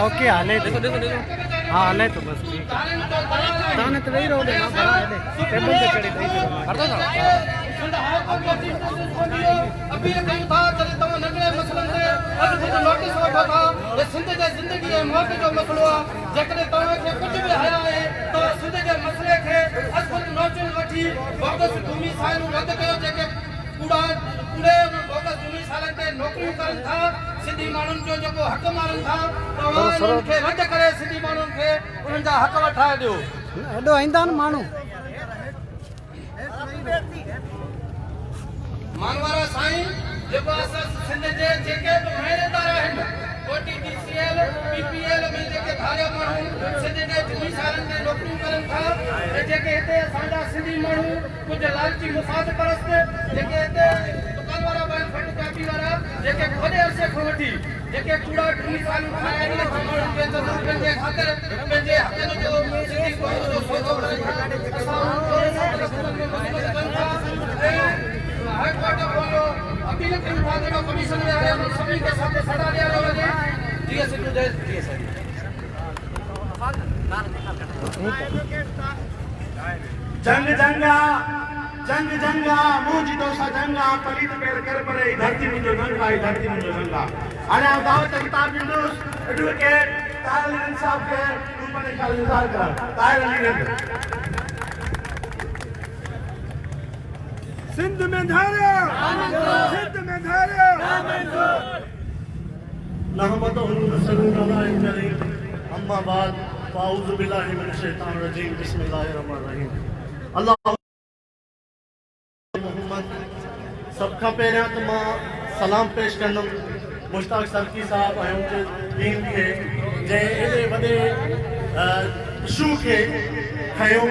Okay हाले देखो देखो देखो हाँ हाले तो बस ठीक है ताने तो वही रहो ना बड़ा है टेबल पे चढ़ी गई कर दो ना अभी कहीं था चले तम नगरे मसलन से अज खुद नोटिस वठो था ये सिंध जे जिंदगी ऐं मौत जो मसलो आहे जेकॾहिं तव्हांखे कुझु बि हया आहे त सिंध जे मसइले खे अज खुद नोटिस वठी बोगस भूमि साइनूं रद्द कयो जेके कूड़ा कूड़े बोगस भूमि साइननि ते नौकरियूं करनि था सिंधी माण्हुनि जो जेको हक़ मारनि था तव्हां इन्हनि खे रद्द करे सिंधी माण्हुनि खे उन्हनि जा हक़ वठाए ॾियो हेॾो ईंदा आहिनि माण्हू मानवारा साईं जेको असां सिंध जे जेके बि महिनेदार आहिनि OTTCL PPL में जेके धारिया माण्हू सिंध जे भूमि साइननि ते नौकरियूं करनि था ऐं जेके हिते असांजा सिंधी माण्हू कुझु लालची मुफ़ाद परस्त जेके हिते दुकान वारा बि आहिनि फट कापी वारा जेके वॾे अरसे खां वठी जेके कूड़ा भूमि साइनूं ठाहिया आहिनि माण्हुनि खे ज़रूरु पंहिंजे ख़ातिर पंहिंजे हक़नि जो सिंधी क़ौम जो सौदो असां हाई कोर्ट बोलो अपील के विभाग का कमीशन में आया सभी के सामने सदा दिया जाएगा जी एस टू जय जी एस जंग जंगा मुझी दोसा जंगा पलित पेर कर पड़े धरती मुझे जंगा धरती मुझे जंगा अरे दावत किताब बिंदुस एडवोकेट ताहिर अली साहब के ऊपर निकाल निकाल कर ताहिर अली ने सिंध में धारा सिंध में धारा नहमदुहु व सल्लल्लाहु अलैहि अम्मा बाद फाउज़ु बिल्लाहि मिनश शैतानिर रजीम बिस्मिल्लाहिर रहमानिर रहीम अल्लाह मोहम्मद सबका पहिरियां त मां सलाम पेश कंदुमि मुश्ताक सरकी साहब ऐं उनजे टीम खे जंहिं एॾे वॾे इशू खे खयो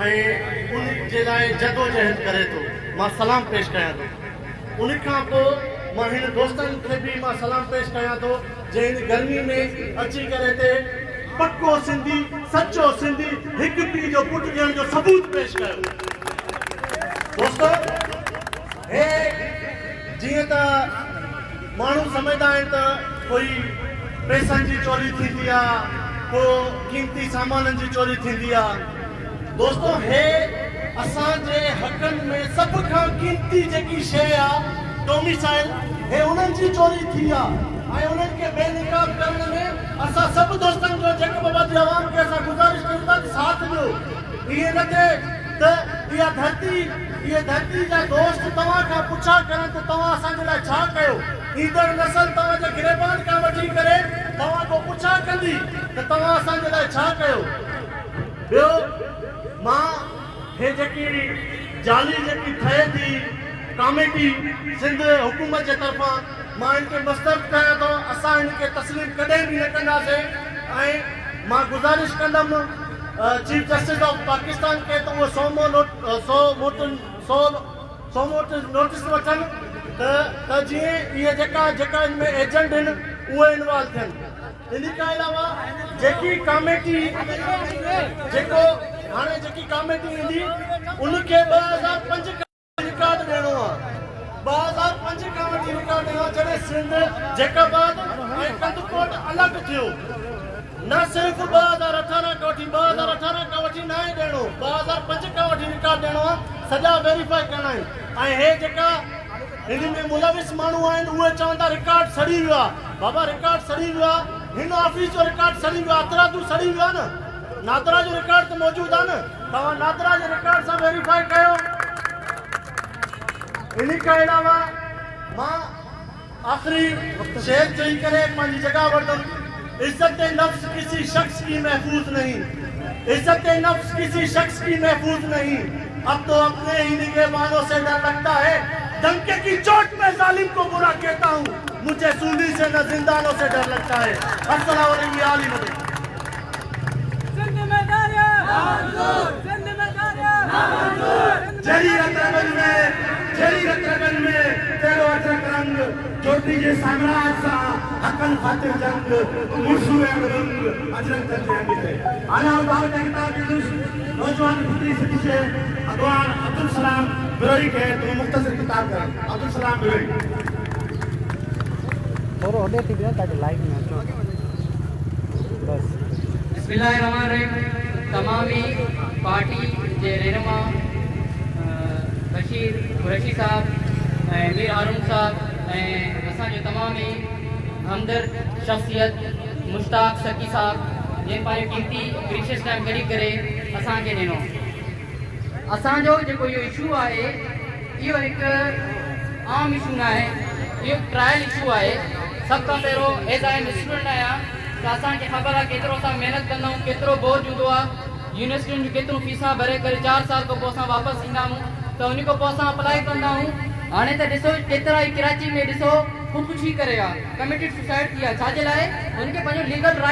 ऐं उन जे लाइ जदोजहद करे थो मां सलाम पेश कयां थो उन खां पोइ मां हिन दोस्तनि खे बि मां सलाम पेश कयां थो जंहिं हिन गर्मी में अची करे हिते पक्को सिंधी सचो सिंधी हिकु पीउ जो पुटु ॾियण जो सबूत पेश कयो दोस्तो हे जीअं त माण्हू सम्झंदा आहिनि त कोई पैसनि जी चोरी थींदी आहे को कीमती सामाननि जी चोरी थींदी आहे दोस्तो हे असांजे हक़नि में सब खां कीमती जेकी शइ आहे डोमिसाइल हे उन्हनि जी चोरी थी आहे ऐं उन्हनि खे बेनिकाब करण में असां सभु दोस्तनि जो जेको बाबा जी आवाम खे असां गुज़ारिश कयूं था साथ ॾियो इहे न थिए त इहा धरती जा दोस्त तव्हां खां पुछा करनि त तव्हां असांजे लाइ छा कयो ईंदड़ नसल तव्हांजे गिरेबान खां वठी करे तव्हां खां पुछा कंदी त तव्हां असांजे लाइ छा कयो ॿियो मां हे जेकी जाली जेकी ठहे थी कमेटी सिंध हुकूमत जे तरफ़ां मां इनखे मस्तरद कयां थो असां इनखे तस्लीम कॾहिं बि न कंदासीं ऐं मां गुज़ारिश कंदुमि चीफ जस्टिस ऑफ पाकिस्तान के तो वो 100 नोटिस वठनि त जीअं इहे जेका इनमें एजेंट आहिनि उहे इन्वॉल्व थियनि इन खां अलावा जेकी कमेटी जेको हाणे जेकी कमेटी ईंदी उनखे 2005 रिकॉर्ड ॾियणो आहे 2005 खां वठी रिकॉर्ड ॾियणो आहे जॾहिं सिंध जैकाबाद ऐं कंदकोट अलॻि थियो न सिर्फ़ 2018 खां वठी 2018 खां वठी न आहे ॾियणो 2005 खां वठी रिकॉर्ड ॾियणो आहे सॼा वेरीफाई करणा आहिनि ऐं हे जेका हिन में मुलविस माण्हू आहिनि उहे चवनि था रिकॉर्ड सड़ी वियो आहे बाबा रिकॉर्ड सड़ी वियो आहे हिन ऑफिस जो रिकॉर्ड सड़ी वियो आहे अतरादू सड़ी वियो आहे न नादरा जो रिकॉर्ड त मौजूदु आहे न तव्हां नादरा जे रिकॉर्ड सां वेरीफाई कयो इन खां अलावा मां आख़िरी शेर चई करे पंहिंजी जॻह वठंदुमि इज्जत नफ्स किसी शख्स की महफूज नहीं इज्जत नफ्स किसी शख्स की महफूज नहीं अब तो अपने ही निगहबानों से डर लगता है डंके की चोट में जालिम को बुरा कहता हूँ मुझे सूली से न जिंदानों से डर लगता है अस्सलाम वालेकुम जरी में तेरो अटक रंग चोटी जे साम्राज्य सा हकन खातिर जंग मुर्सू रंग अजरंग तंग थे आना बाबा किताब नौजवान पुत्री से अगवान अब्दुल सलाम बिरोई के तो मुख्तसर किताब इंतज़ारु कनि। अब्दुल सलाम बिलोई। थोरो होॾे थी वियो ताकि लाइव में अचो बस। बिस्मिल्लाहिर्रहमानिर्रहीम। तमामी पार्टी जे रहनुमा बशीर कुरैशी साहब ऐं मीर हारून साहब ऐं असांजो तमामी हमदर्द शख्सियत मुश्ताक सकी साहब जंहिं पंहिंजो कीमती प्रीशियस टाइम कढी करे असांखे ॾिनो। असांजो जेको इहो इशू आहे इहो हिकु आम इशू न आहे, इहो ट्रायल इशू आहे। सभ खां पहिरियों एज़ आई एम स्टूडेंट आहियां त असांखे ख़बर आहे केतिरो असां महिनत कंदा आहियूं, केतिरो बोझ हूंदो आहे। यूनिवर्सिटियुनि जूं केतिरो फीसां भरे करे 4 साल खां पोइ असां वापसि ईंदा आहियूं त उन खां पोइ असां अप्लाई कंदा आहियूं। हाणे त ॾिसो केतिरा ई कराची में ख़ुदकुशी करे आहे, कमिटेड सुसाइड थी आहे। छाजे लाइ? उनखे पंहिंजो लीगल राइट